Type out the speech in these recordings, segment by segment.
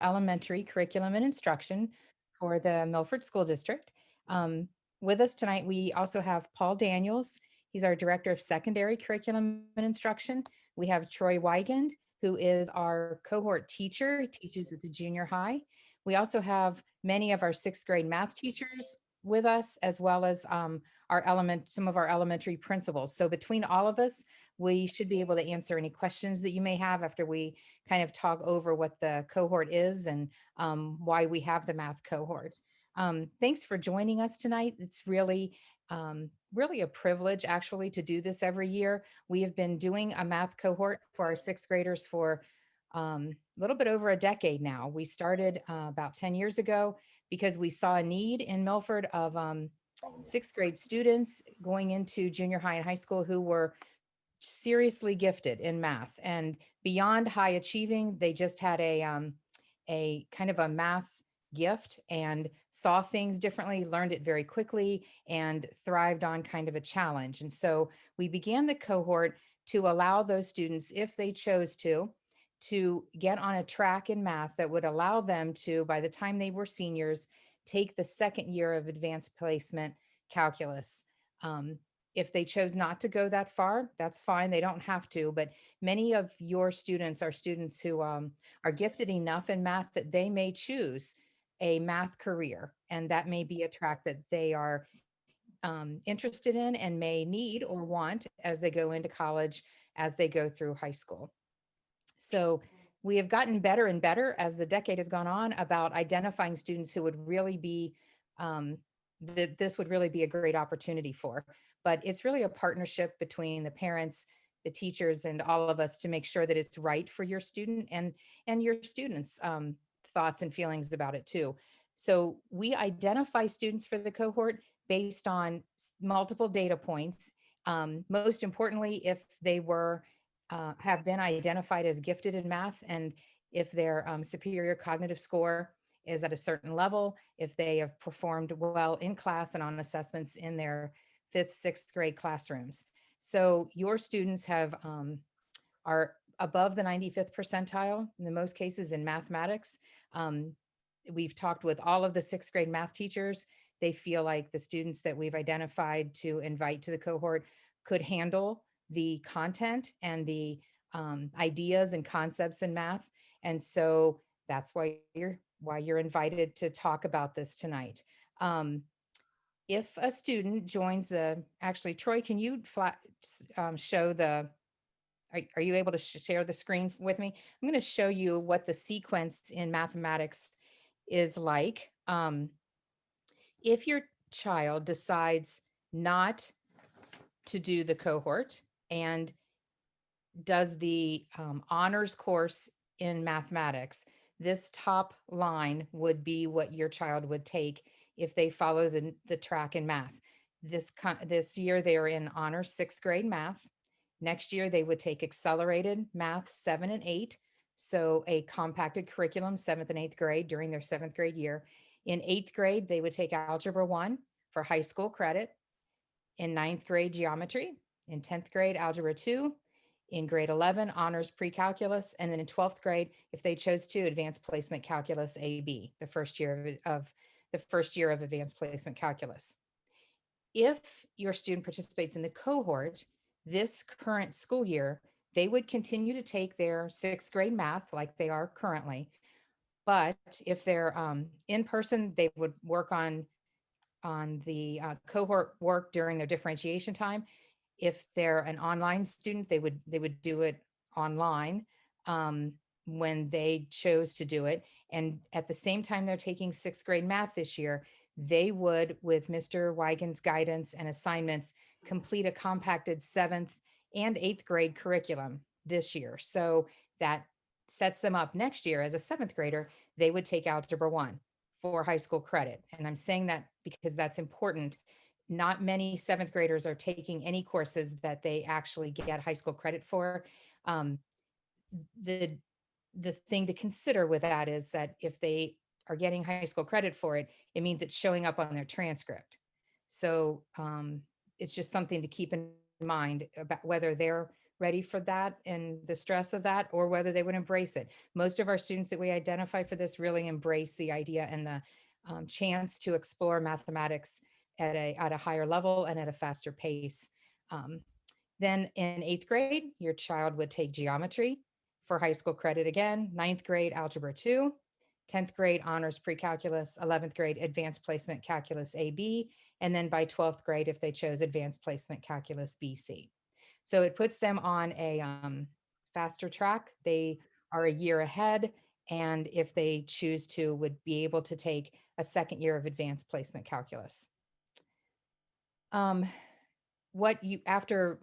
elementary curriculum and instruction for the Milford School District. Um, with us tonight, we also have Paul Daniels. He's our Director of Secondary Curriculum and Instruction. We have Troy Weigand, who is our cohort teacher. He teaches at the junior high. We also have many of our sixth grade math teachers with us, as well as some of our elementary principals. So between all of us, we should be able to answer any questions that you may have after we kind of talk over what the cohort is and why we have the math cohort. Thanks for joining us tonight. It's really a privilege actually to do this every year. We have been doing a math cohort for our sixth graders for a little bit over a decade now. We started about 10 years ago because we saw a need in Milford of sixth grade students going into junior high and high school who were seriously gifted in math and beyond high achieving. They just had a kind of a math gift and saw things differently, learned it very quickly, and thrived on kind of a challenge. And so we began the cohort to allow those students, if they chose to get on a track in math that would allow them to, by the time they were seniors, take the second year of advanced placement calculus. Um, if they chose not to go that far, that's fine. They don't have to. But many of your students are students who are gifted enough in math that they may choose a math career. And that may be a track that they are interested in and may need or want as they go into college, as they go through high school. So we have gotten better and better as the decade has gone on about identifying students who would really be um, that this would really be a great opportunity for. But it's really a partnership between the parents, the teachers, and all of us to make sure that it's right for your student and your students' thoughts and feelings about it too. So we identify students for the cohort based on multiple data points. Most importantly, if they were have been identified as gifted in math, and if their superior cognitive score is at a certain level, if they have performed well in class and on assessments in their fifth, sixth grade classrooms. So your students have are above the 95th percentile in the most cases in mathematics. Um, we've talked with all of the sixth grade math teachers. They feel like the students that we've identified to invite to the cohort could handle the content and the ideas and concepts in math. And so that's why you're invited to talk about this tonight. Um, if a student joins actually, Troy, can you show are you able to share the screen with me? I'm going to show you what the sequence in mathematics is like. If your child decides not to do the cohort and does the honors course in mathematics, this top line would be what your child would take if they follow the track in math. This year they are in honors sixth grade math. Next year they would take accelerated math 7 and 8, so a compacted curriculum, seventh and eighth grade during their seventh grade year. In eighth grade, they would take algebra 1 for high school credit. In ninth grade, geometry. In 10th grade, algebra 2. In grade 11, honors pre-calculus. And then in 12th grade, if they chose to, advanced placement calculus AB, the first year of advanced placement calculus. If your student participates in the cohort this current school year, they would continue to take their sixth grade math like they are currently. But if they're in person, they would work on the cohort work during their differentiation time. If they're an online student, they would do it online um, when they chose to do it. And at the same time they're taking sixth grade math this year, they would, with Mr. Weigand's guidance and assignments, complete a compacted seventh and eighth grade curriculum this year. So that sets them up next year as a seventh grader. They would take algebra 1 for high school credit. And I'm saying that because that's important. Not many seventh graders are taking any courses that they actually get high school credit for. Um, the the thing to consider with that is that if they are getting high school credit for it, it means it's showing up on their transcript. So it's just something to keep in mind about whether their ready for that and the stress of that, or whether they would embrace it. Most of our students that we identify for this really embrace the idea and the chance to explore mathematics at a higher level and at a faster pace. Um, then in 8th grade, your child would take geometry for high school credit again, 9th grade, algebra 2, 10th grade, honors pre-calculus, 11th grade, advanced placement calculus AB, and then by 12th grade, if they chose advanced placement calculus BC. So it puts them on a faster track. They are a year ahead. And if they choose to, would be able to take a second year of advanced placement calculus. What you after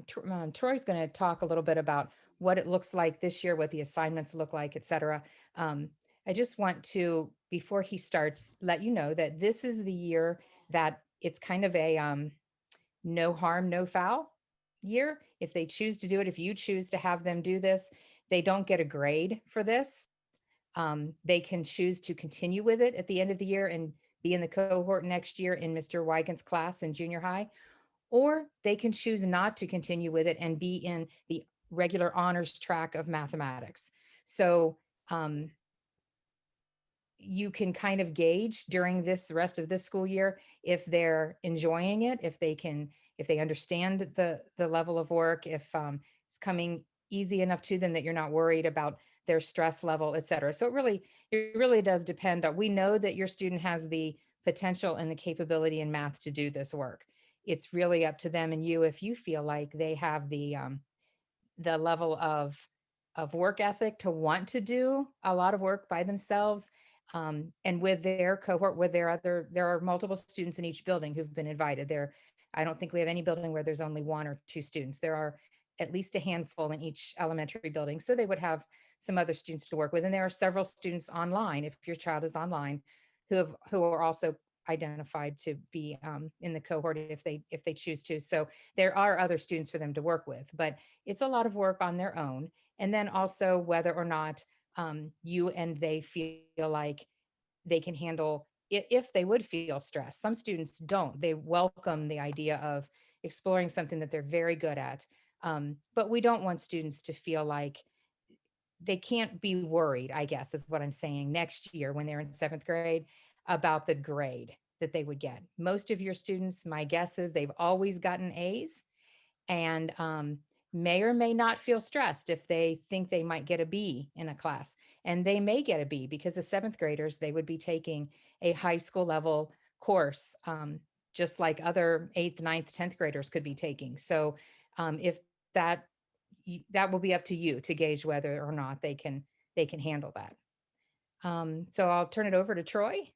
Troy's going to talk a little bit about what it looks like this year, what the assignments look like, et cetera. I just want to, before he starts, let you know that this is the year that it's kind of a no harm, no foul year. If they choose to do it, if you choose to have them do this, they don't get a grade for this. They can choose to continue with it at the end of the year and be in the cohort next year in Mr. Wygant's class in junior high, or they can choose not to continue with it and be in the regular honors track of mathematics. So you can kind of gauge during the rest of this school year if they're enjoying it, if they understand the level of work, if it's coming easy enough to them that you're not worried about their stress level, et cetera. So it really does depend on, we know that your student has the potential and the capability in math to do this work. It's really up to them and you if you feel like they have the level of work ethic to want to do a lot of work by themselves. And with their cohort, there are multiple students in each building who've been invited there. I don't think we have any building where there's only 1 or 2 students. There are at least a handful in each elementary building. So they would have some other students to work with. And there are several students online, if your child is online, who are also identified to be in the cohort if they choose to. So there are other students for them to work with, but it's a lot of work on their own. And then also whether or not you and they feel like they can handle it, if they would feel stress. Some students don't. They welcome the idea of exploring something that they're very good at. But we don't want students to feel like they can't be worried, I guess is what I'm saying, next year when they're in 7th grade about the grade that they would get. Most of your students, my guess is they've always gotten A's, and may or may not feel stressed if they think they might get a B in a class. And they may get a B because as 7th graders, they would be taking a high school level course, just like other 8th, 9th, 10th graders could be taking. So if that will be up to you to gauge whether or not they can handle that. So I'll turn it over to Troy.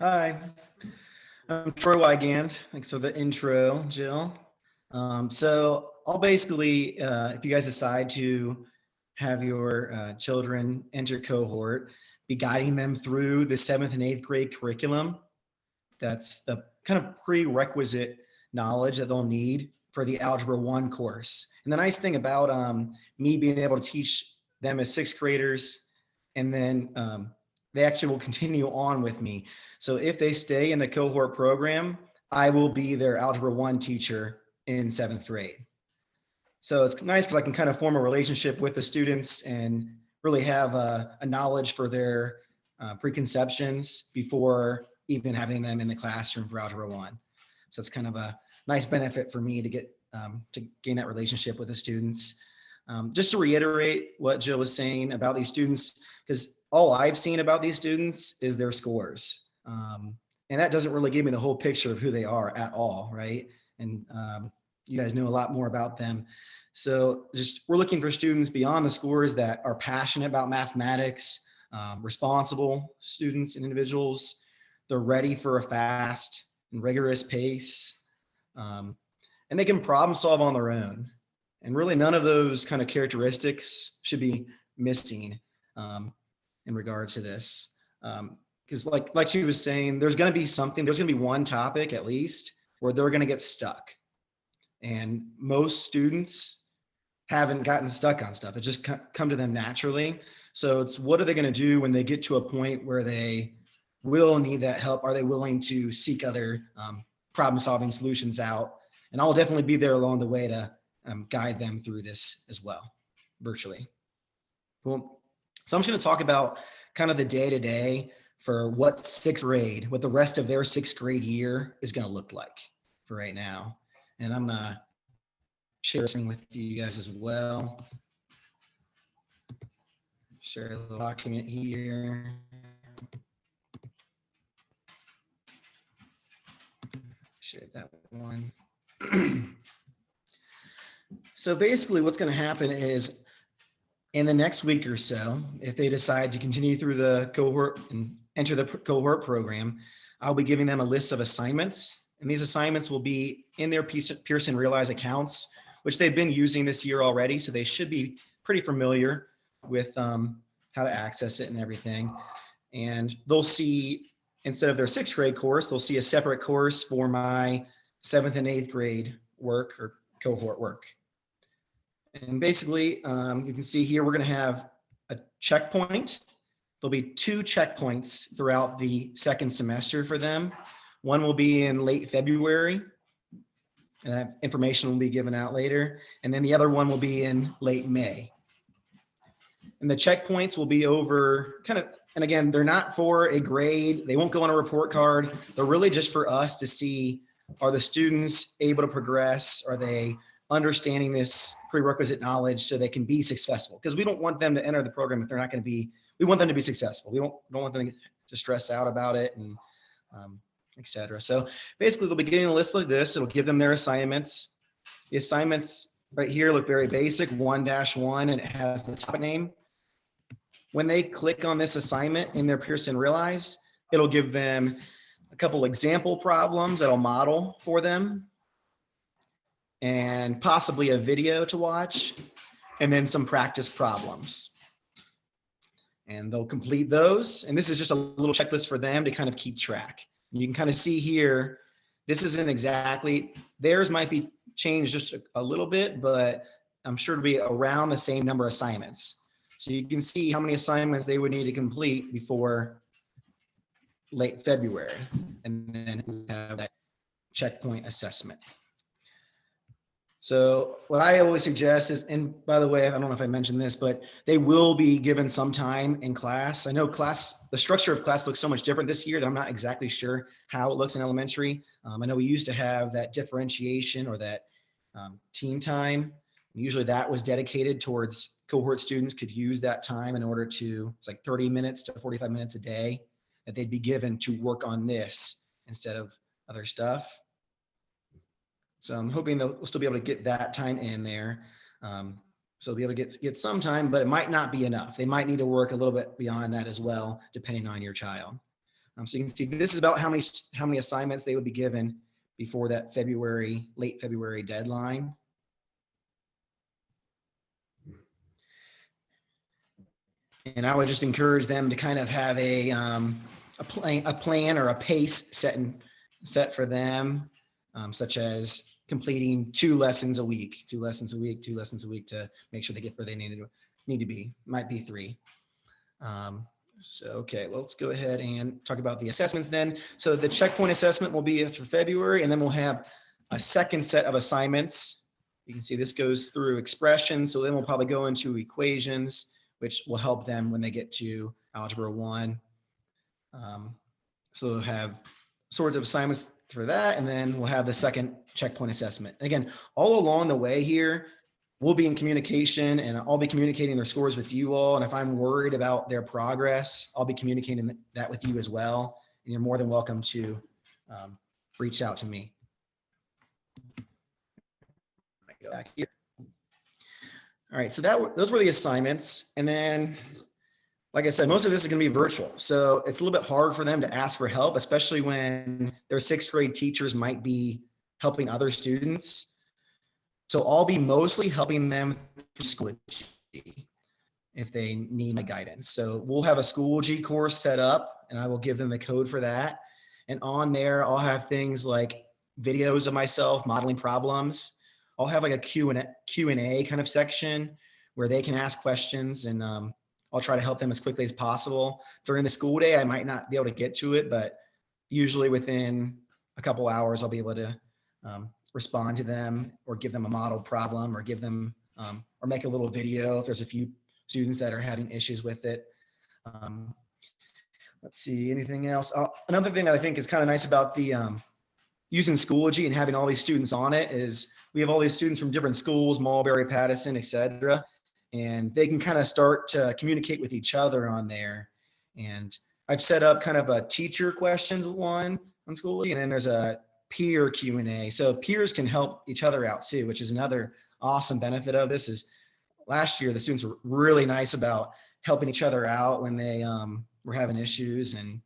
Hi, I'm Troy Wygant. Thanks for the intro, Jill. So I'll basically, if you guys decide to have your children enter cohort, be guiding them through the 7th and 8th grade curriculum. That's the kind of prerequisite knowledge that they'll need for the Algebra 1 course. And the nice thing about me being able to teach them as 6th graders, and then they actually will continue on with me. So if they stay in the cohort program, I will be their Algebra 1 teacher in 7th grade. So it's nice because I can kind of form a relationship with the students and really have a knowledge for their preconceptions before even having them in the classroom for Algebra 1. So it's kind of a nice benefit for me to get to gain that relationship with the students. Just to reiterate what Jill was saying about these students, because all I've seen about these students is their scores. And that doesn't really give me the whole picture of who they are at all, right? And you guys know a lot more about them. So just we're looking for students beyond the scores that are passionate about mathematics, responsible students and individuals. They're ready for a fast and rigorous pace. And they can problem solve on their own. And really none of those kind of characteristics should be missing in regards to this. Because like she was saying, there's going to be one topic at least where they're going to get stuck. And most students haven't gotten stuck on stuff. It just come to them naturally. So it's what are they going to do when they get to a point where they will need that help? Are they willing to seek other problem solving solutions out And I'll definitely be there along the way to guide them through this as well, virtually. Cool. So I'm just going to talk about kind of the day-to-day for what the rest of their sixth grade year is going to look like for right now. And I'm going to share something with you guys as well. Share the document here. Share that one. So basically what's going to happen is in the next week or so, if they decide to continue through the cohort and enter the cohort program, I'll be giving them a list of assignments. And these assignments will be in their Pearson Realize accounts, which they've been using this year already. So they should be pretty familiar with how to access it and everything. And they'll see, instead of their sixth grade course, they'll see a separate course for my 7th and 8th grade work or cohort work. And basically, you can see here, we're going to have a checkpoint. There'll be 2 checkpoints throughout the second semester for them. One will be in late February, and that information will be given out later. And then the other one will be in late May. And the checkpoints will be over and again, they're not for a grade. They won't go on a report card. They're really just for us to see, are the students able to progress? Are they understanding this prerequisite knowledge so they can be successful? Because we don't want them to enter the program if they're not going to be, we want them to be successful. We don't want them to stress out about it and etc. So basically they'll be getting a list like this. It'll give them their assignments. The assignments right here look very basic, 1-1, and it has the topic name. When they click on this assignment in their Pearson Realize, it'll give them a couple example problems that'll model for them, and possibly a video to watch, and then some practice problems. And they'll complete those. And this is just a little checklist for them to kind of keep track. You can kind of see here, this isn't exactly, theirs might be changed just a little bit, but I'm sure it'll be around the same number of assignments. So you can see how many assignments they would need to complete before late February. And then we have that checkpoint assessment. So what I always suggest is, and by the way, I don't know if I mentioned this, but they will be given some time in class. I know the structure of class looks so much different this year that I'm not exactly sure how it looks in elementary. I know we used to have that differentiation or that team time. Usually that was dedicated towards cohort students could use that time in order to, it's like 30 minutes to 45 minutes a day that they'd be given to work on this instead of other stuff. So I'm hoping they'll still be able to get that time in there. So they'll be able to get some time, but it might not be enough. They might need to work a little bit beyond that as well, depending on your child. So you can see this is about how many assignments they would be given before that late February deadline. And I would just encourage them to kind of have a plan or a pace set for them, such as completing 2 lessons a week to make sure they get where they need to be. Might be 3. So, okay, well, let's go ahead and talk about the assessments then. So the checkpoint assessment will be after February, and then we'll have a second set of assignments. You can see this goes through expression. So then we'll probably go into equations, which will help them when they get to Algebra 1. So they'll have sorts of assignments for that, and then we'll have the second checkpoint assessment. And again, all along the way here, we'll be in communication, and I'll be communicating their scores with you all. And if I'm worried about their progress, I'll be communicating that with you as well. And you're more than welcome to reach out to me. Go back here. All right, so those were the assignments. And then, like I said, most of this is going to be virtual. So it's a little bit hard for them to ask for help, especially when their 6th grade teachers might be helping other students. So I'll be mostly helping them through Schoology if they need my guidance. So we'll have a Schoology course set up, and I will give them the code for that. And on there, I'll have things like videos of myself modeling problems. I'll have like a Q&A kind of section where they can ask questions, and I'll try to help them as quickly as possible. During the school day, I might not be able to get to it, but usually within a couple hours, I'll be able to respond to them or give them a model problem or give them or make a little video if there's a few students that are having issues with it. Let's see, anything else? Another thing that I think is kind of nice about the using Schoology and having all these students on it is we have all these students from different schools, Mulberry, Patterson, et cetera, and they can kind of start to communicate with each other on there. And I've set up kind of a teacher questions one on Schoology, and then there's a peer Q&A. So peers can help each other out too, which is another awesome benefit of this. Is last year the students were really nice about helping each other out when they were having issues, and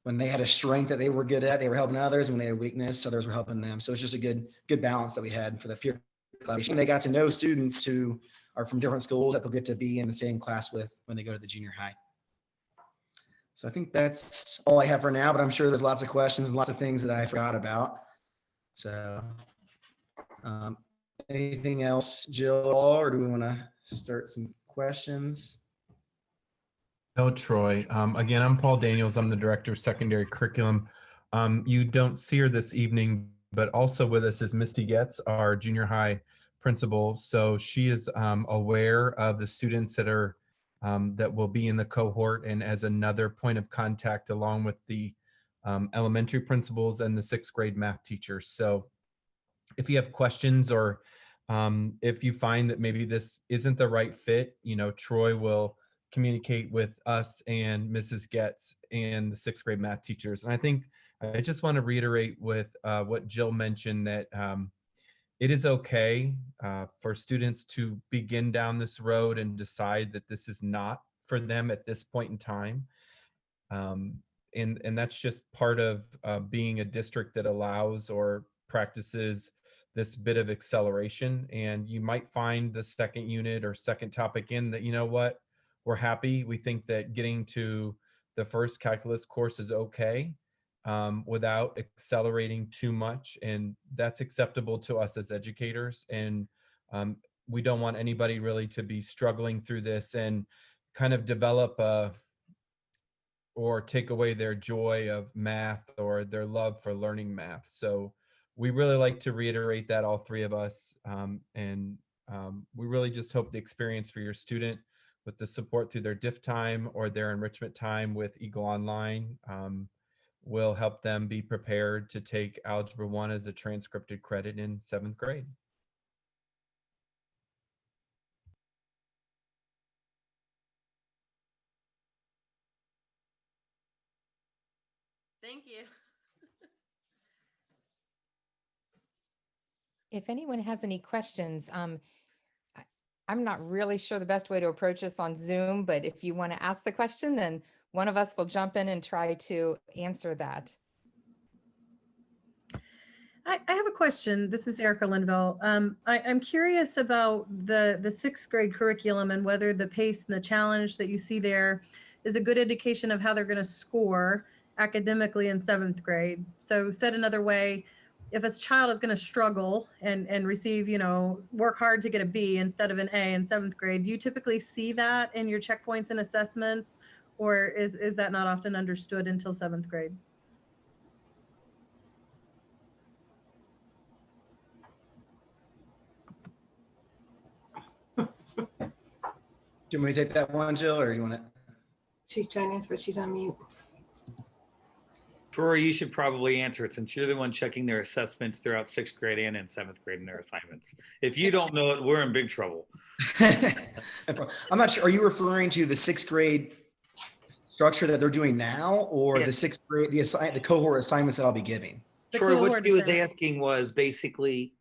when they had a strength that they were good at, they were helping others. When they had a weakness, others were helping them. So it's just a good balance that we had for the peer collaboration. They got to know students who are from different schools that they'll get to be in the same class with when they go to the junior high. So I think that's all I have for now, but I'm sure there's lots of questions and lots of things that I forgot about. So anything else, Jill, or do we want to start some questions? No, Troy. Again, I'm Paul Daniels. I'm the Director of Secondary Curriculum. You don't see her this evening, but also with us is Misty Getz, our junior high principal. So she is aware of the students that are that will be in the cohort, and as another point of contact along with the elementary principals and the 6th grade math teachers. So if you have questions or if you find that maybe this isn't the right fit, Troy will communicate with us and Mrs. Getz and the 6th grade math teachers. And I think I just want to reiterate with what Jill mentioned, that it is okay for students to begin down this road and decide that this is not for them at this point in time. And that's just part of being a district that allows or practices this bit of acceleration. And you might find the second unit or second topic in that, what, we're happy. We think that getting to the first calculus course is okay without accelerating too much. And that's acceptable to us as educators. And we don't want anybody really to be struggling through this and kind of develop or take away their joy of math or their love for learning math. So we really like to reiterate that, all three of us. And we really just hope the experience for your student with the support through their diff time or their enrichment time with Eagle Online will help them be prepared to take Algebra 1 as a transcripted credit in 7th grade. Thank you. If anyone has any questions, I'm not really sure the best way to approach this on Zoom, but if you want to ask the question, then one of us will jump in and try to answer that. I have a question. This is Erica Linville. I'm curious about the 6th grade curriculum and whether the pace and the challenge that you see there is a good indication of how they're going to score academically in 7th grade. So said another way, if a child is going to struggle and receive, work hard to get a B instead of an A in 7th grade, do you typically see that in your checkpoints and assessments, or is that not often understood until 7th grade? Do you want me to take that one, Jill, or you want to? She's trying to answer, but she's on mute. Troy, you should probably answer it since you're the one checking their assessments throughout 6th grade and in 7th grade in their assignments. If you don't know it, we're in big trouble. I'm not sure. Are you referring to the 6th grade structure that they're doing now, or the 6th grade, the cohort assignments that I'll be giving? Troy, what he was asking was basically,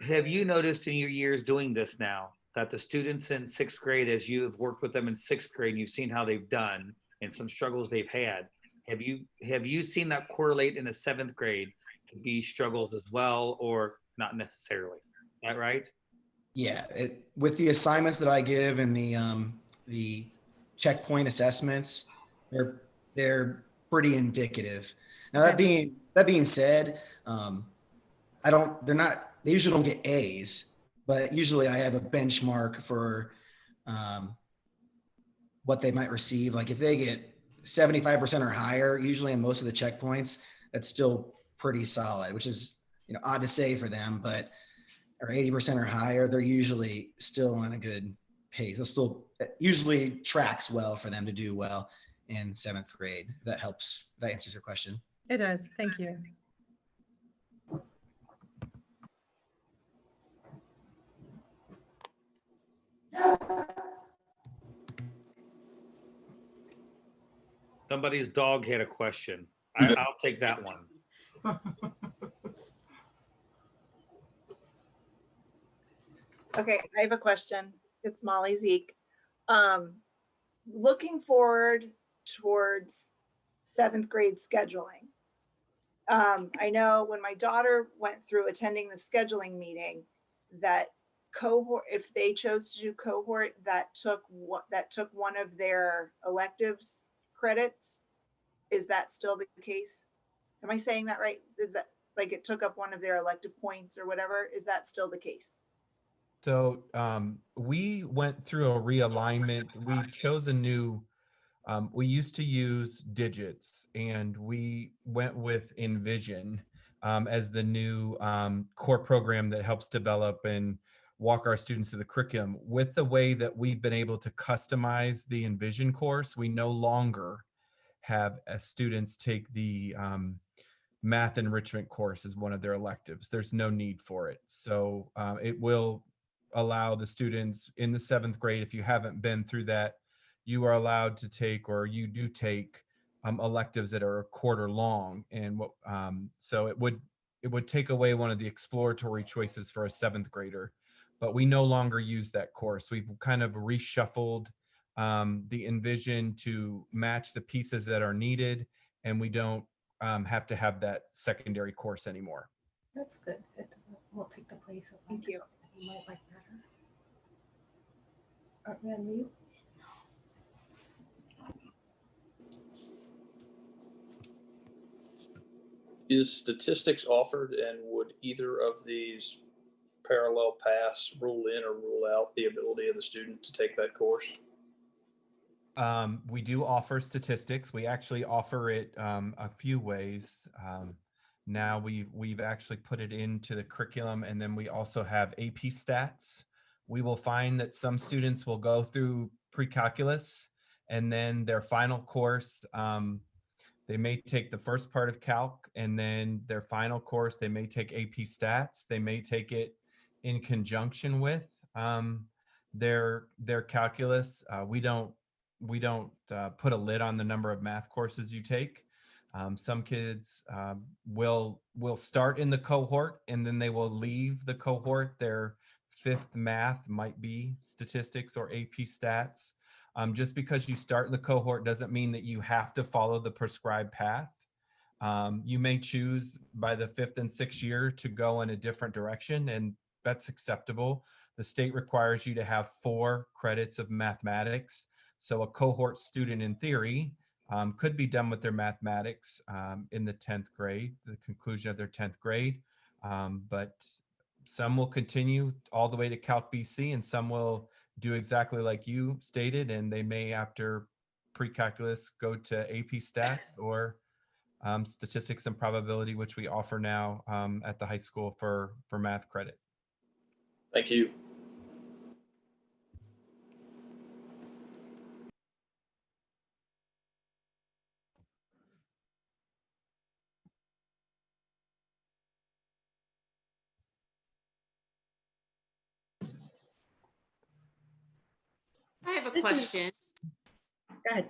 have you noticed in your years doing this now that the students in 6th grade, as you have worked with them in 6th grade, and you've seen how they've done and some struggles they've had, have you seen that correlate in the 7th grade to be struggles as well, or not necessarily? Is that right? Yeah, with the assignments that I give and the checkpoint assessments, they're pretty indicative. Now that being said, they usually don't get A's, but usually I have a benchmark for what they might receive. Like if they get 75% or higher, usually in most of the checkpoints, that's still pretty solid, which is odd to say for them, but or 80% or higher, they're usually still on a good pace. They'll still usually tracks well for them to do well in 7th grade. That helps. That answers your question. It does. Thank you. Somebody's dog had a question. I'll take that one. Okay, I have a question. It's Molly Zeke. Looking forward towards 7th grade scheduling. I know when my daughter went through attending the scheduling meeting that cohort, if they chose to do cohort, that took one of their electives credits. Is that still the case? Am I saying that right? Is that like it took up one of their elective points or whatever? Is that still the case? So we went through a realignment. We chose a new, we used to use digits, and we went with Envision as the new core program that helps develop and walk our students through the curriculum. With the way that we've been able to customize the Envision course, we no longer have students take the math enrichment course as one of their electives. There's no need for it. So it will allow the students in the 7th grade, if you haven't been through that, you are allowed to take, or you do take electives that are a quarter long. And what so it would take away one of the exploratory choices for a 7th grader, but we no longer use that course. We've kind of reshuffled the Envision to match the pieces that are needed, and we don't have to have that secondary course anymore. That's good. It won't take the place of. Thank you. You might like better. Aren't we on mute? Is statistics offered, and would either of these parallel paths rule in or rule out the ability of the student to take that course? We do offer statistics. We actually offer it a few ways. Now we've actually put it into the curriculum, and then we also have AP stats. We will find that some students will go through pre-calculus, and then their final course, they may take the first part of calc, and then their final course, they may take AP stats. They may take it in conjunction with their calculus. We don't put a lid on the number of math courses you take. Some kids will start in the cohort, and then they will leave the cohort. Their 5th math might be statistics or AP stats. Just because you start in the cohort doesn't mean that you have to follow the prescribed path. You may choose by the 5th and 6th year to go in a different direction, and that's acceptable. The state requires you to have 4 credits of mathematics. So a cohort student, in theory, could be done with their mathematics in the 10th grade, the conclusion of their 10th grade. But some will continue all the way to Calc BC, and some will do exactly like you stated, and they may, after pre-calculus, go to AP stats or statistics and probability, which we offer now at the high school for math credit. Thank you. I have a This question. Go ahead.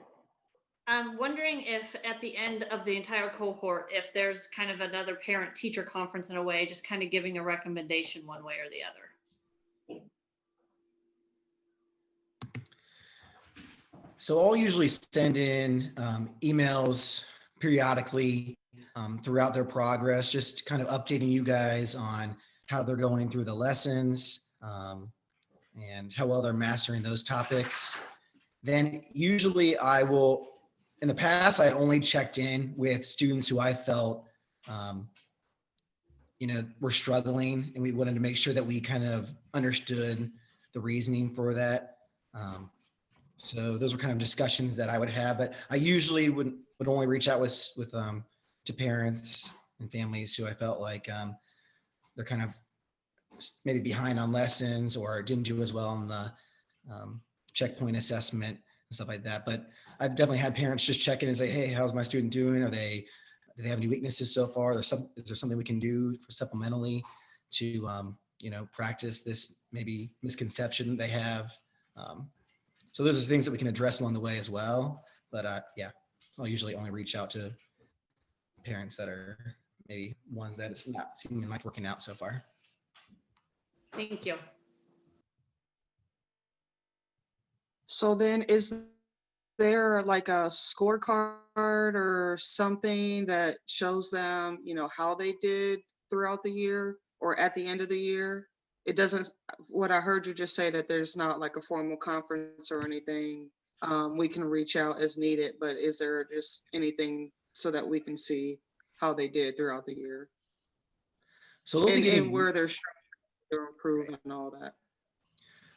I'm wondering if at the end of the entire cohort, if there's kind of another parent-teacher conference in a way, just kind of giving a recommendation one way or the other. So I'll usually send in emails periodically throughout their progress, just kind of updating you guys on how they're going through the lessons and how well they're mastering those topics. Then usually I will, in the past, I only checked in with students who I felt, were struggling, and we wanted to make sure that we kind of understood the reasoning for that. So those were kind of discussions that I would have, but I usually would only reach out to parents and families who I felt like they're kind of maybe behind on lessons or didn't do as well on the checkpoint assessment and stuff like that. But I've definitely had parents just check in and say, hey, how's my student doing? Do they have any weaknesses so far? Is there something we can do for supplementally to, practice this maybe misconception they have? So those are things that we can address along the way as well. But yeah, I'll usually only reach out to parents that are maybe ones that it's not seeming like working out so far. Thank you. So then is there like a scorecard or something that shows them, how they did throughout the year or at the end of the year? It doesn't, what I heard you just say that there's not like a formal conference or anything. We can reach out as needed, but is there just anything so that we can see how they did throughout the year? So they'll be getting, and where they're improving and all that.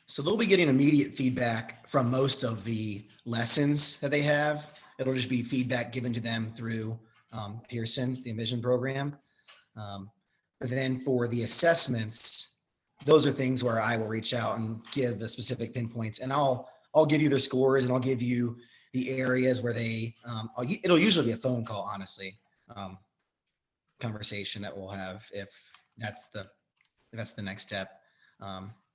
So they'll be getting immediate feedback from most of the lessons that they have. It'll just be feedback given to them through Pearson, the Envision program. But then for the assessments, those are things where I will reach out and give the specific pinpoints, and I'll give you their scores, and I'll give you the areas where they, it'll usually be a phone call, honestly, conversation that we'll have if that's the next step.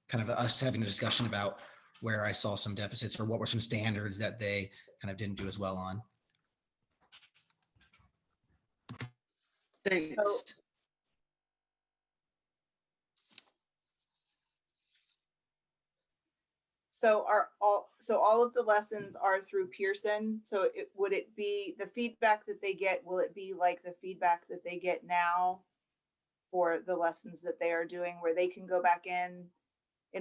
Kind of us having a discussion about where I saw some deficits or what were some standards that they kind of didn't do as well on. Thanks. So all of the lessons are through Pearson. So would it be the feedback that they get? Will it be like the feedback that they get now for the lessons that they are doing, where they can go back in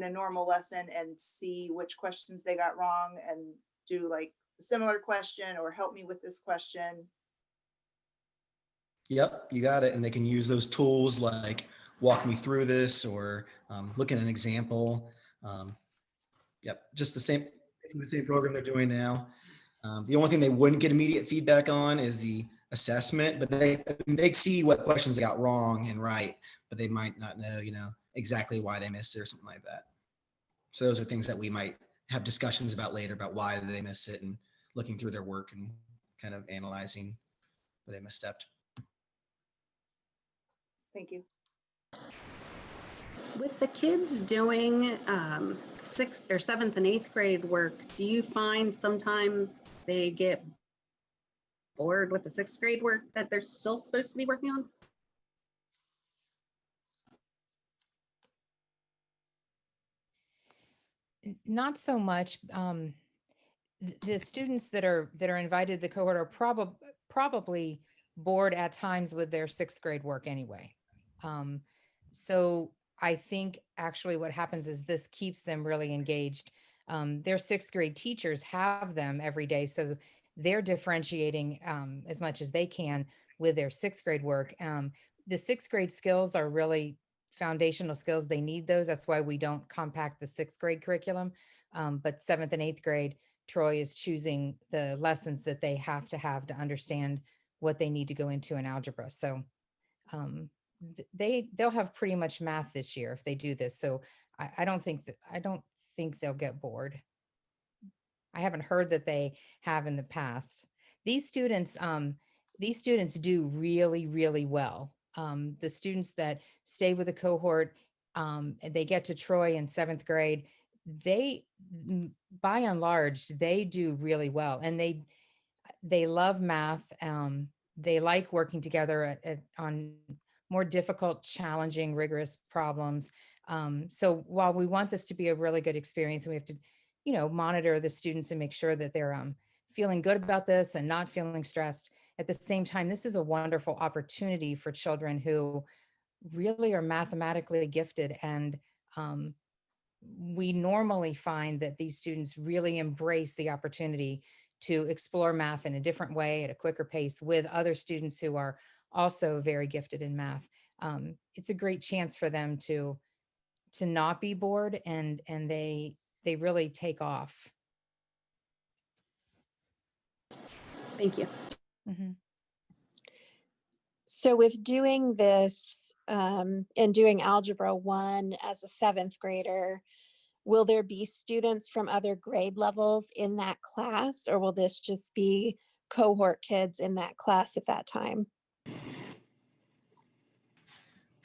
a normal lesson and see which questions they got wrong and do like a similar question or help me with this question? Yep, you got it. And they can use those tools like walk me through this or look at an example. Yep, just the same program they're doing now. The only thing they wouldn't get immediate feedback on is the assessment, but they see what questions they got wrong and right, but they might not know, exactly why they missed it or something like that. So those are things that we might have discussions about later about why they miss it and looking through their work and kind of analyzing where they misstepped. Thank you. With the kids doing 6th or 7th and 8th grade work, do you find sometimes they get bored with the 6th grade work that they're still supposed to be working on? Not so much. The students that are invited to the cohort are probably bored at times with their 6th grade work anyway. So I think actually what happens is this keeps them really engaged. Their 6th grade teachers have them every day, so they're differentiating as much as they can with their 6th grade work. The 6th grade skills are really foundational skills. They need those. That's why we don't compact the 6th grade curriculum. But 7th and 8th grade, Troy is choosing the lessons that they have to understand what they need to go into in algebra. So they'll have pretty much math this year if they do this. So I don't think they'll get bored. I haven't heard that they have in the past. These students do really, really well. The students that stay with the cohort, they get to Troy in 7th grade, they, by and large, they do really well. And they love math. They like working together on more difficult, challenging, rigorous problems. So while we want this to be a really good experience, and we have to, monitor the students and make sure that they're feeling good about this and not feeling stressed. At the same time, this is a wonderful opportunity for children who really are mathematically gifted. And we normally find that these students really embrace the opportunity to explore math in a different way at a quicker pace with other students who are also very gifted in math. It's a great chance for them to not be bored, and they really take off. Thank you. Mm-hmm. So with doing this and doing Algebra 1 as a 7th grader, will there be students from other grade levels in that class, or will this just be cohort kids in that class at that time?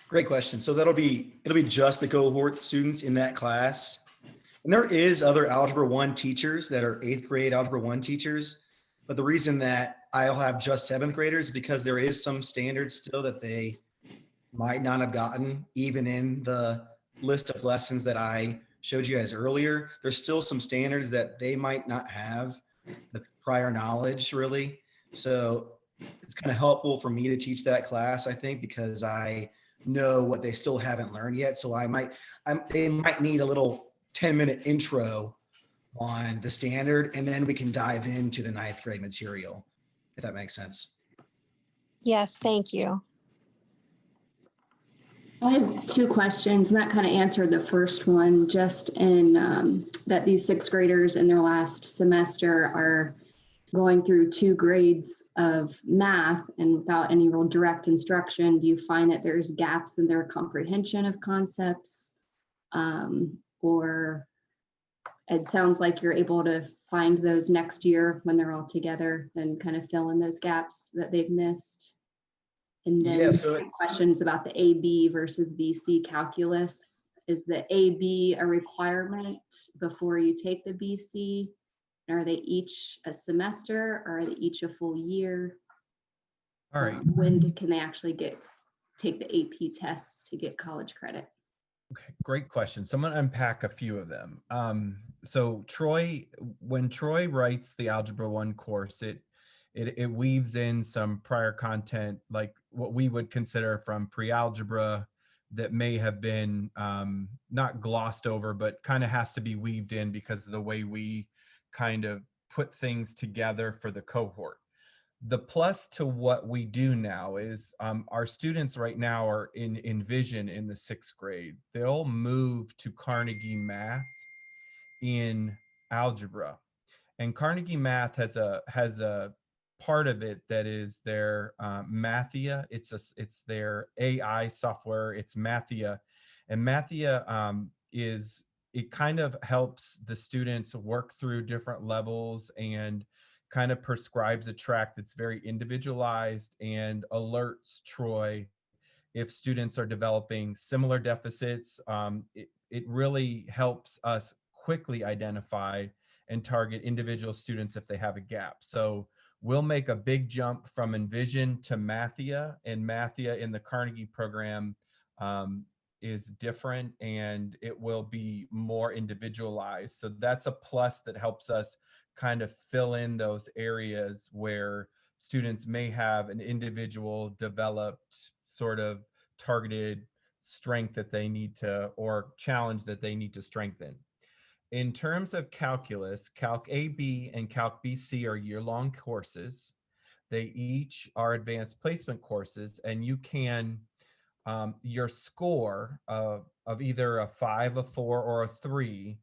Great question. So it'll be just the cohort students in that class. And there is other Algebra 1 teachers that are 8th grade Algebra 1 teachers. But the reason that I'll have just 7th graders is because there is some standards still that they might not have gotten, even in the list of lessons that I showed you guys earlier. There's still some standards that they might not have the prior knowledge really. So it's kind of helpful for me to teach that class, I think, because I know what they still haven't learned yet. So they might need a little 10-minute intro on the standard, and then we can dive into the 9th grade material, if that makes sense. Yes, thank you. I have two questions, and that kind of answered the first one, just in that these 6th graders in their last semester are going through 2 grades of math and without any real direct instruction. Do you find that there's gaps in their comprehension of concepts? Or it sounds like you're able to find those next year when they're all together and kind of fill in those gaps that they've missed. And then Yeah, so questions about the AB versus BC calculus. Is the AB a requirement before you take the BC? Are they each a semester, or are they each a full year? All right. When can they actually take the AP tests to get college credit? Okay, great question. So I'm going to unpack a few of them. So when Troy writes the Algebra 1 course, it weaves in some prior content, like what we would consider from pre-algebra, that may have been not glossed over, but kind of has to be weaved in because of the way we kind of put things together for the cohort. The plus to what we do now is our students right now are in Vision in the 6th grade. They'll move to Carnegie Math in algebra, and Carnegie Math has a part of it that is their Mathia. It's their AI software. It's Mathia, and Mathia it kind of helps the students work through different levels and kind of prescribes a track that's very individualized and alerts Troy if students are developing similar deficits. It really helps us quickly identify and target individual students if they have a gap. So we'll make a big jump from Envision to Mathia, and Mathia in the Carnegie program is different, and it will be more individualized. So that's a plus that helps us kind of fill in those areas where students may have an individual developed sort of targeted strength that they need to, or challenge that they need to strengthen. In terms of calculus, Calc AB and Calc BC are year-long courses. They each are advanced placement courses, and you can, your score of either a 5, a 4, or a 3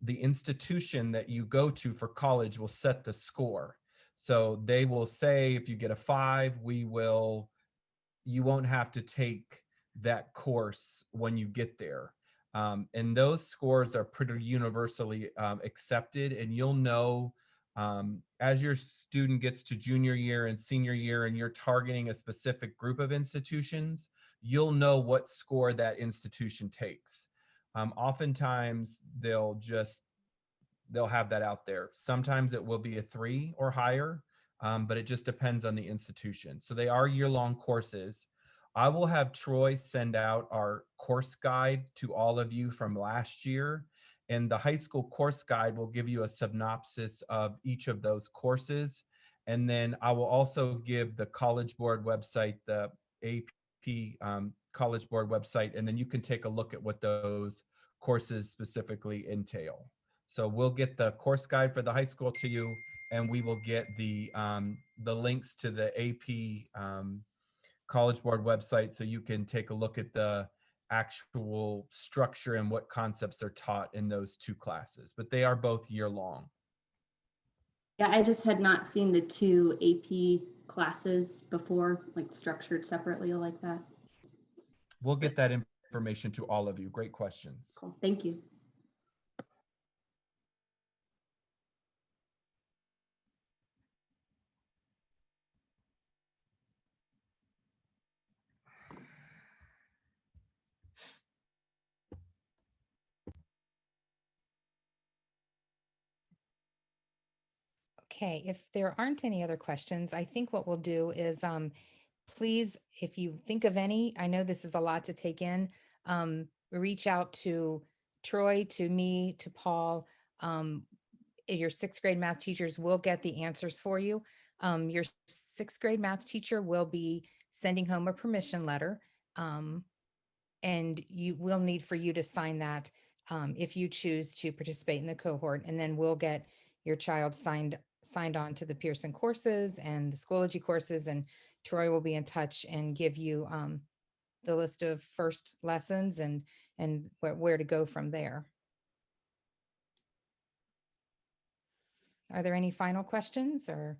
the institution that you go to for college will set the score. So they will say, if you get a 5, you won't have to take that course when you get there. And those scores are pretty universally accepted, and you'll know as your student gets to junior year and senior year and you're targeting a specific group of institutions, you'll know what score that institution takes. Oftentimes they'll have that out there. Sometimes it will be a 3 or higher, but it just depends on the institution. So they are year-long courses. I will have Troy send out our course guide to all of you from last year. And the high school course guide will give you a synopsis of each of those courses. And then I will also give the College Board website, the AP College Board website, and then you can take a look at what those courses specifically entail. So we'll get the course guide for the high school to you, and we will get the links to the AP College Board website so you can take a look at the actual structure and what concepts are taught in those 2 classes, but they are both year long. Yeah, I just had not seen the 2 AP classes before, like structured separately like that? We'll get that information to all of you. Great questions. Cool. Thank you. Okay, if there aren't any other questions, I think what we'll do is, please, if you think of any, I know this is a lot to take in, reach out to Troy, to me, to Paul. Your sixth grade math teachers will get the answers for you. Your sixth grade math teacher will be sending home a permission letter. And you will need for you to sign that if you choose to participate in the cohort. And then we'll get your child signed on to the Pearson courses and the Schoology courses, and Troy will be in touch and give you the list of first lessons and where to go from there. Are there any final questions or?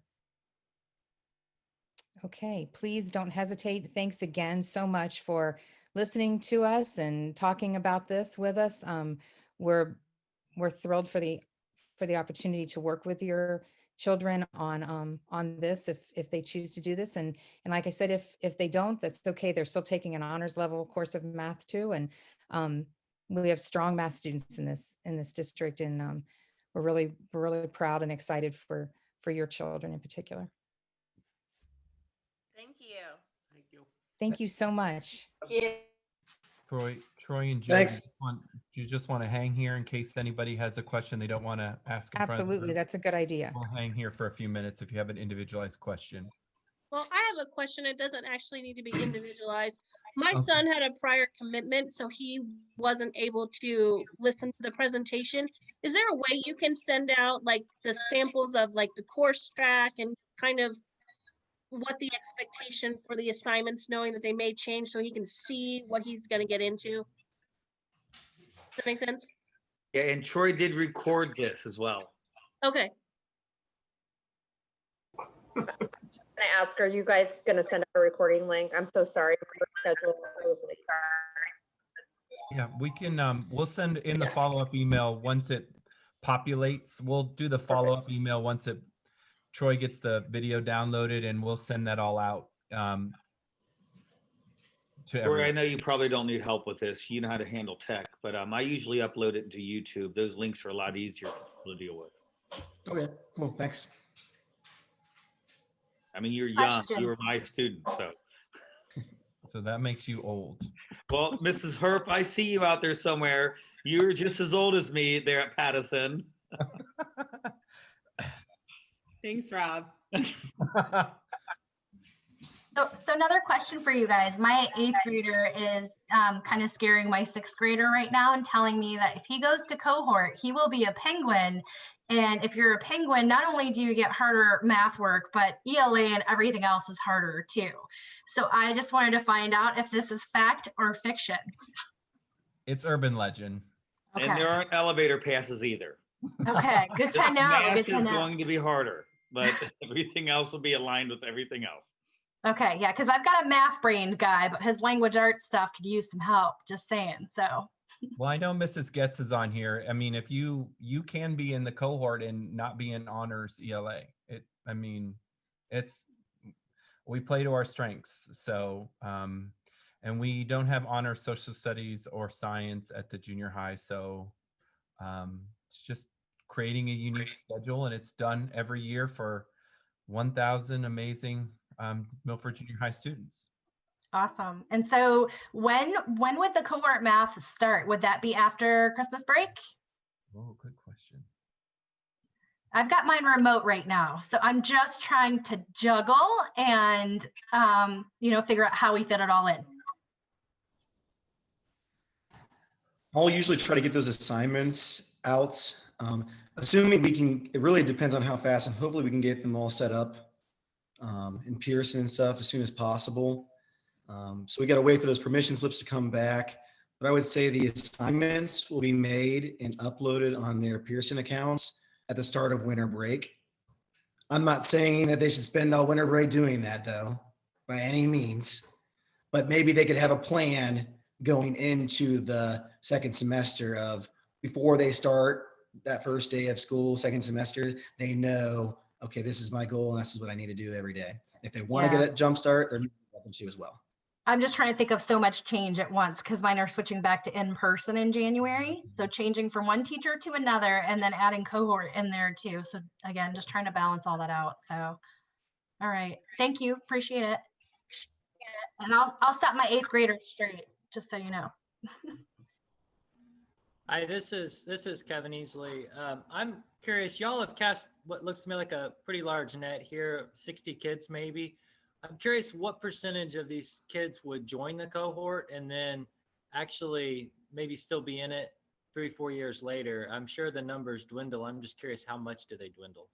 Okay, please don't hesitate. Thanks again so much for listening to us and talking about this with us. We're thrilled for the opportunity to work with your children on this if they choose to do this. And like I said, if they don't, that's okay. They're still taking an honors level course of math too. And we have strong math students in this district, and we're really proud and excited for your children in particular. Thank you. Thank you. Thank you so much. Yeah. Troy and Jill, Thanks. do you just want to hang here in case anybody has a question they don't want to ask in front of the Absolutely, group? that's a good idea. We'll hang here for a few minutes if you have an individualized question. Well, I have a question. It doesn't actually need to be individualized. My Okay. son had a prior commitment, so he wasn't able to listen to the presentation. Is there a way you can send out like the samples of like the course track and kind of what the expectation for the assignments, knowing that they may change so he can see what he's going to get into? Does that make sense? Yeah, and Troy did record this as well. Okay. Can I ask, are you guys gonna send out a recording link? I'm so sorry for the schedule. I was late. Yeah, we can, we'll send in the follow-up email once it populates. We'll do the follow-up email once Troy gets the video downloaded, and we'll send that all out to Troy, I everyone. know you probably don't need help with this. You know how to handle tech, but I usually upload it to YouTube. Those links are a lot easier for people to deal with. Okay, cool, thanks. I mean, you're young. Question. You were my student, so. So that makes you old. Well, Mrs. Herp, I see you out there somewhere. You're just as old as me there at Pattison. Thanks, Rob. So another question for you guys. My 8th grader is kind of scaring my 6th grader right now and telling me that if he goes to cohort, he will be a penguin. And if you're a penguin, not only do you get harder math work, but ELA and everything else is harder too. So I just wanted to find out if this is fact or fiction. It's urban legend. Okay. And there aren't elevator passes either. Okay, good to know. Math Good to is know. going to be harder, but everything else will be aligned with everything else. Okay, yeah, because I've got a math brain guy, but his language arts stuff could use some help, just saying. So Well, I know Mrs. Getz is on here. I mean, if you can be in the cohort and not be in honors ELA. We play to our strengths. So, and we don't have honors social studies or science at the junior high. So it's just creating a unique schedule, and it's done every year for 1,000 amazing Milford Junior High students. awesome. And so when would the cohort math start? Would that be after Christmas break? Oh, good question. I've got mine remote right now, so I'm just trying to juggle and figure out how we fit it all in. I'll usually try to get those assignments out, assuming we can. It really depends on how fast, and hopefully we can get them all set up in Pearson and stuff as soon as possible. So we got to wait for those permission slips to come back. But I would say the assignments will be made and uploaded on their Pearson accounts at the start of winter break. I'm not saying that they should spend all winter break doing that though, by any means. But maybe they could have a plan going into the second semester of before they start that first day of school, second semester, they know, okay, this is my goal and this is what I need to do every day. If they want to Yeah. get a jump start, they're welcome to as well. I'm just trying to think of so much change at once because mine are switching back to in-person in January. So changing from one teacher to another and then adding cohort in there too. So again, just trying to balance all that out. So, all right. Thank you. Appreciate it. And I'll set my 8th graders straight, just so you know. Hi, this is Kevin Easley. I'm curious, y'all have cast what looks to me like a pretty large net here, 60 kids maybe. I'm curious what percentage of these kids would join the cohort and then actually maybe still be in it 3-4 years later. I'm sure the numbers dwindle. I'm just curious, how much do they dwindle?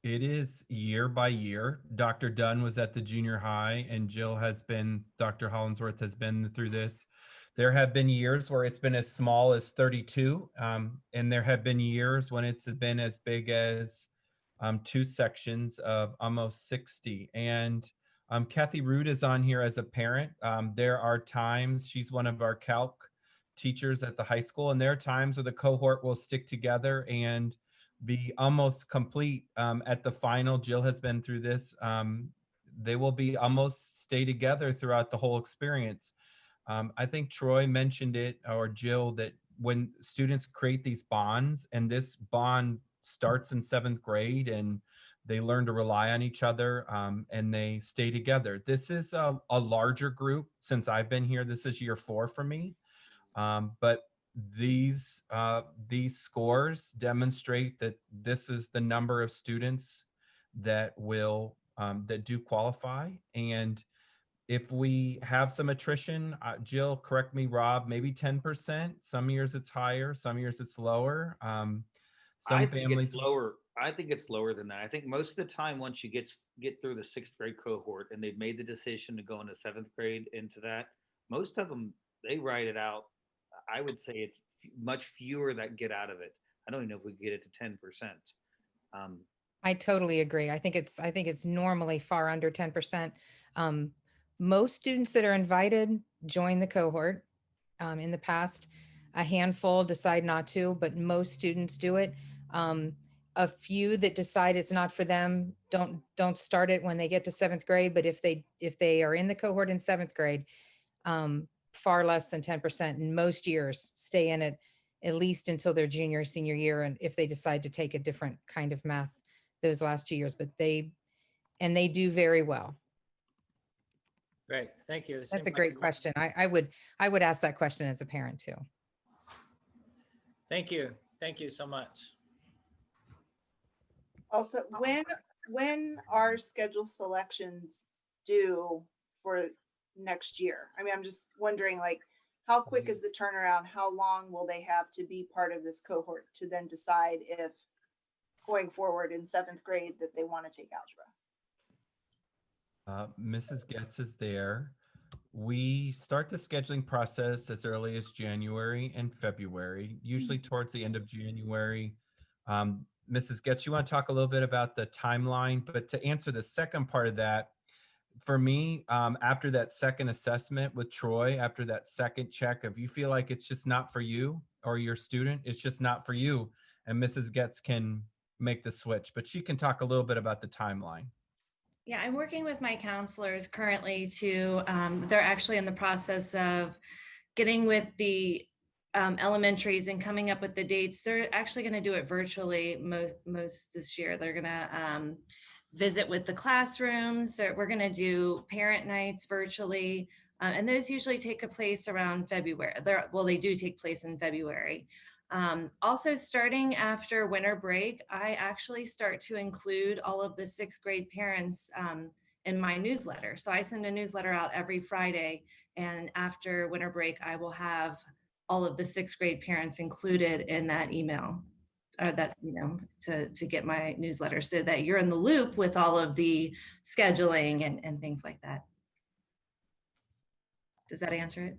It is year by year. Dr. Dunn was at the junior high and Dr. Hollingsworth has been through this. There have been years where it's been as small as 32, and there have been years when it's been as big as 2 sections of almost 60. And Kathy Root is on here as a parent. There are times, she's one of our calc teachers at the high school, and there are times where the cohort will stick together and be almost complete at the final. Jill has been through this. They will be almost stay together throughout the whole experience. I think Troy mentioned it, or Jill, that when students create these bonds, and this bond starts in 7th grade and they learn to rely on each other, and they stay together. This is a larger group. Since I've been here, this is year 4 for me. But these scores demonstrate that this is the number of students that will that do qualify. And if we have some attrition, Jill, correct me, Rob, maybe 10%. Some years it's higher, some years it's lower. I think it's lower. I think it's lower than that. I think most of the time, once you get through the 6th grade cohort and they've made the decision to go into 7th grade into that, most of them, they write it out. I would say it's much fewer that get out of it. I don't even know if we get it to 10%. I totally agree. I think it's normally far under 10%. Most students that are invited join the cohort. In the past, a handful decide not to, but most students do it. A few that decide it's not for them don't start it when they get to 7th grade. But if they are in the cohort in 7th grade, far less than 10% in most years stay in it at least until their junior or senior year, and if they decide to take a different kind of math those last 2 years. But they do very well. Great, thank you. That's a great question. I would ask that question as a parent too. Thank you so much. Also, when are schedule selections due for next year? I mean, I'm just wondering, like, how quick is the turnaround? How long will they have to be part of this cohort to then decide if going forward in 7th grade that they want to take algebra? Mrs. Getz is there. We start the scheduling process as early as January and February, usually towards the end of January. Mrs. Getz, you want to talk a little bit about the timeline, but to answer the second part of that, for me, after that second assessment with Troy, after that second check, if you feel like it's just not for you or your student, it's just not for you, and Mrs. Getz can make the switch, but she can talk a little bit about the timeline. Yeah, I'm working with my counselors currently to, they're actually in the process of getting with the elementaries and coming up with the dates. They're actually going to do it virtually most this year. They're going to visit with the classrooms. We're going to do parent nights virtually. And those usually take place around February. They do take place in February. Also, starting after winter break, I actually start to include all of the 6th grade parents in my newsletter. So I send a newsletter out every Friday, and after winter break, I will have all of the 6th grade parents included in that email, or that, to get my newsletter, so that you're in the loop with all of the scheduling and things like that. Does that answer it?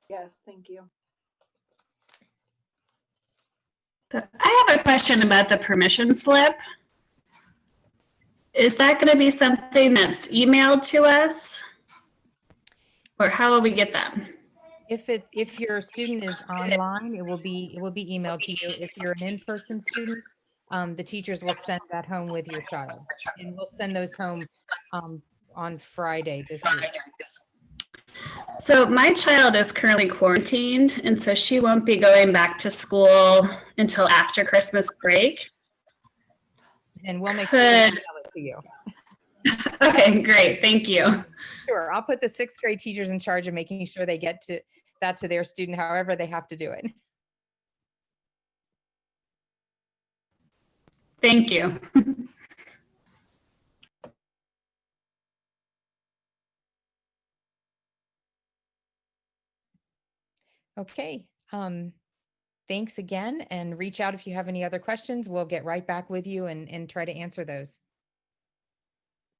Yes, thank you. I have a question about the permission slip. Is that going to be something that's emailed to us? Or how will we get that? If your student is online, it will be emailed to you. If you're an in-person student, the teachers will send that home with your child, and we'll send those home on Friday this week. So my child is currently quarantined, and so she won't be going back to school until after Christmas break. And we'll make sure to email it to you. Okay, great. Thank you. Sure. I'll put the 6th grade teachers in charge of making sure they get to that to their student, however they have to do it. Thank you. Okay. Thanks again, and reach out if you have any other questions. We'll get right back with you and try to answer those.